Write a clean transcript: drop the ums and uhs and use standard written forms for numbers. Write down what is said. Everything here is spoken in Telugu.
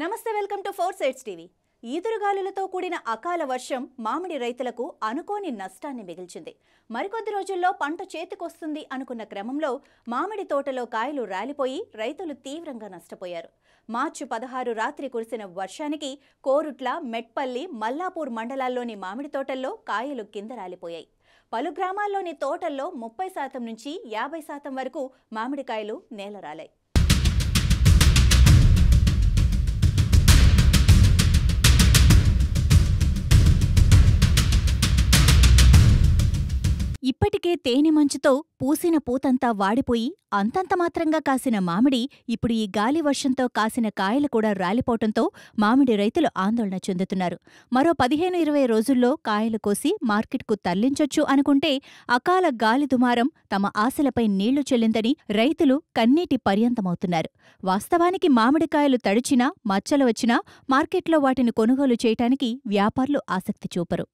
నమస్తే, వెల్కమ్ టు 4 సైడ్స్ టీవీ. ఈదురుగాలులతో కూడిన అకాల వర్షం మామిడి రైతులకు అనుకోని నష్టాన్ని మిగిల్చింది. మరికొద్ది రోజుల్లో పంట చేతికొస్తుంది అనుకున్న క్రమంలో మామిడి తోటలో కాయలు రాలిపోయి రైతులు తీవ్రంగా నష్టపోయారు. మార్చి 16 రాత్రి కురిసిన వర్షానికి కోరుట్ల, మెట్పల్లి, మల్లాపూర్ మండలాల్లోని మామిడి తోటల్లో కాయలు కింద రాలిపోయాయి. పలు గ్రామాల్లోని తోటల్లో 30% నుంచి 50% వరకు మామిడికాయలు నేలరాలాయి. ఇప్పటికే తేనె మంచుతో పూసిన పూతంతా వాడిపోయి అంతంత మాత్రంగా కాసిన మామిడి ఇప్పుడు ఈ గాలి వర్షంతో కాసిన కాయలు కూడా రాలిపోవటంతో మామిడి రైతులు ఆందోళన చెందుతున్నారు. మరో 15-20 రోజుల్లో కాయలు కోసి మార్కెట్కు తరలించొచ్చు అనుకుంటే అకాల గాలి దుమారం తమ ఆశలపై నీళ్లు చెల్లిందని రైతులు కన్నీటి పర్యంతమవుతున్నారు. వాస్తవానికి మామిడికాయలు తడిచినా, మచ్చలు వచ్చినా మార్కెట్లో వాటిని కొనుగోలు చేయటానికి వ్యాపారులు ఆసక్తి చూపరు.